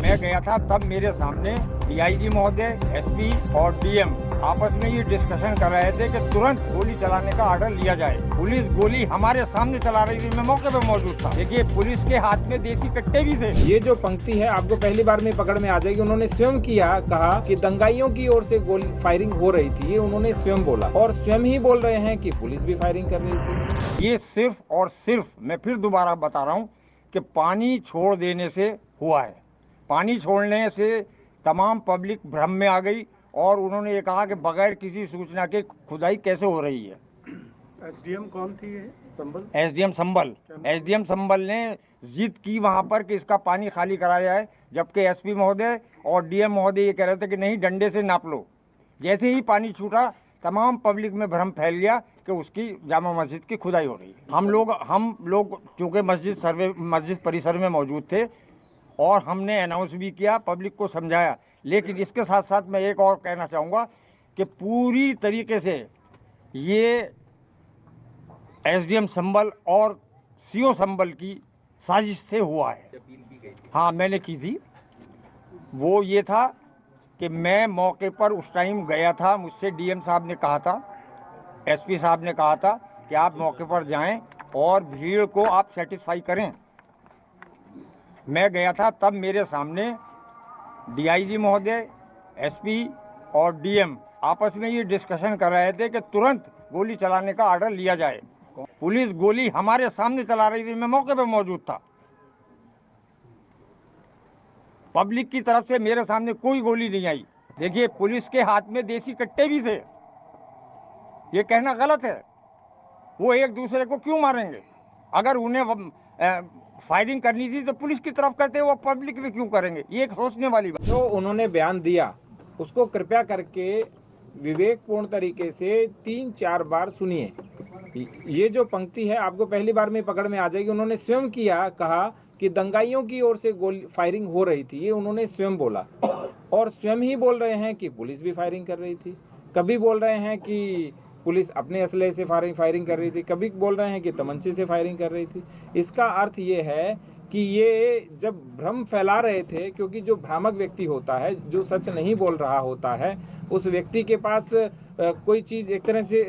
मैं गया था तब मेरे सामने डीआईजी महोदय, एसपी और डीएम आपस में ये डिस्कशन कर रहे थे कि तुरंत गोली चलाने का ऑर्डर लिया जाए। पुलिस गोली हमारे सामने चला रही थी, मैं मौके पे मौजूद था। देखिए, पुलिस के हाथ में देसी कट्टे भी थे। ये जो पंक्ति है आपको पहली बार में पकड़ में आ जाएगी। उन्होंने स्वयं कहा कि दंगाइयों की ओर से गोली फायरिंग हो रही थी, ये उन्होंने स्वयं बोला और स्वयं ही बोल रहे हैं कि पुलिस भी फायरिंग कर रही थी। ये सिर्फ और सिर्फ, मैं फिर दोबारा बता रहा हूँ कि पानी छोड़ देने से हुआ है। पानी छोड़ने से तमाम पब्लिक भ्रम में आ गई और उन्होंने ये कहा कि बगैर किसी सूचना के खुदाई कैसे हो रही है। एसडीएम कौन थी ये? संबल? एसडीएम संबल ने जिद की वहां पर कि इसका पानी खाली कराया जाए, जबकि एसपी महोदय और डीएम महोदय ये कह रहे थे कि नहीं, डंडे से नाप लो। जैसे ही पानी छूटा तमाम पब्लिक में भ्रम फैल गया कि उसकी जामा मस्जिद की खुदाई हो रही है। हम लोग चूँकि मस्जिद परिसर में मौजूद थे और हमने अनाउंस भी किया, पब्लिक को समझाया, लेकिन इसके साथ साथ मैं एक और कहना चाहूँगा कि पूरी तरीके से ये एसडीएम संबल और सीओ संबल की साजिश से हुआ है। हाँ, मैंने की थी। वो ये था कि मैं मौके पर उस टाइम गया था, मुझसे डीएम साहब ने कहा था, एसपी साहब ने कहा था कि आप मौके पर जाएं और भीड़ को आप सेटिस्फाई करें। मैं गया था तब मेरे सामने डीआईजी महोदय, एसपी और डीएम आपस में ये डिस्कशन कर रहे थे कि तुरंत गोली चलाने का ऑर्डर लिया जाए। पुलिस गोली हमारे सामने चला रही थी, मैं मौके पे मौजूद था। पब्लिक की तरफ से मेरे सामने कोई गोली नहीं आई। देखिए, पुलिस के हाथ में देसी कट्टे भी थे, ये कहना गलत है। वो एक दूसरे को क्यों मारेंगे? अगर उन्हें फायरिंग करनी थी तो पुलिस की तरफ करते, वो पब्लिक में क्यों करेंगे? ये एक सोचने वाली बात। जो उन्होंने बयान दिया उसको कृपया करके विवेकपूर्ण तरीके से 3-4 बार सुनिए। ये जो पंक्ति है आपको पहली बार में पकड़ में आ जाएगी। उन्होंने स्वयं कहा कि दंगाइयों की ओर से गोली फायरिंग हो रही थी, ये उन्होंने स्वयं बोला और स्वयं ही बोल रहे हैं कि पुलिस भी फायरिंग कर रही थी। कभी बोल रहे हैं कि पुलिस अपने असले से फायरिंग कर रही थी, कभी बोल रहे हैं कि तमंचे से फायरिंग कर रही थी। इसका अर्थ ये है कि ये जब भ्रम फैला रहे थे, क्योंकि जो भ्रामक व्यक्ति होता है, जो सच नहीं बोल रहा होता है, उस व्यक्ति के पास कोई चीज एक तरह से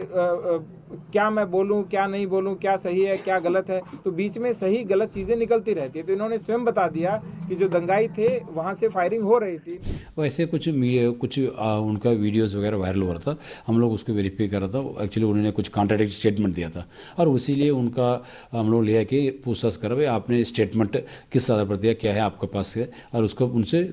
क्या मैं बोलूं, क्या नहीं बोलूं, क्या सही है, क्या गलत है, तो बीच में सही गलत चीजें निकलती रहती है। तो इन्होंने स्वयं बता दिया कि जो दंगाई थे वहां से फायरिंग हो रही थी। वैसे कुछ उनका वीडियोस वगैरह वायरल हो रहा था, हम लोग उसको वेरीफाई कर रहा था। एक्चुअली उन्होंने कुछ कॉन्ट्राडिक्ट स्टेटमेंट दिया था और उसीलिए उनका हम लोग लिया कि पूछताछ कर भाई आपने स्टेटमेंट किस आधार पर दिया, क्या है आपके पास है, और उसको उनसे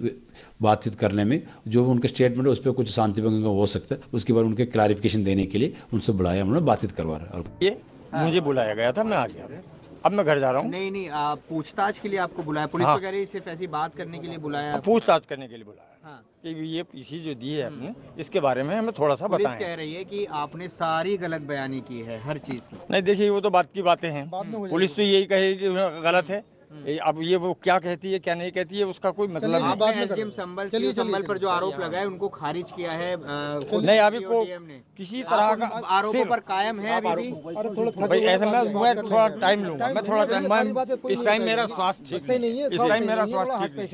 बातचीत करने में जो उनके स्टेटमेंट है उस पर कुछ शांति भंग हो सकता है, उसके बाद उनके क्लैरिफिकेशन देने के लिए उनसे बुलाया, हम लोग बातचीत करवा रहे हैं। और ये मुझे बुलाया गया था, मैं आ गया। अब मैं घर जा रहा हूँ। नहीं, आप पूछताछ के लिए आपको बुलाया? पुलिस हाँ। तो कह रही है सिर्फ ऐसी बात करने के लिए बुलाया? पूछताछ करने के लिए बुलाया। हाँ। कि ये इसी जो दी है हमने, इसके बारे में हमें थोड़ा सा पुलिस बताएं। कह रही है कि आपने सारी गलत बयानी की है, हर चीज की। नहीं, देखिए, वो तो बात की बातें हैं। पुलिस तो यही कहे कि गलत है। अब ये वो क्या कहती है क्या नहीं कहती है उसका कोई मतलब नहीं। आपने एसडीएम संबल पर जो आरोप लगाए उनको खारिज किया है? नहीं, अभी को किसी तरह का आरोपों पर कायम है अभी भी? भाई ऐसा मैं थोड़ा टाइम लूंगा, मैं थोड़ा टाइम, इस टाइम मेरा स्वास्थ्य ठीक नहीं है, इस टाइम मेरा स्वास्थ्य ठीक नहीं है।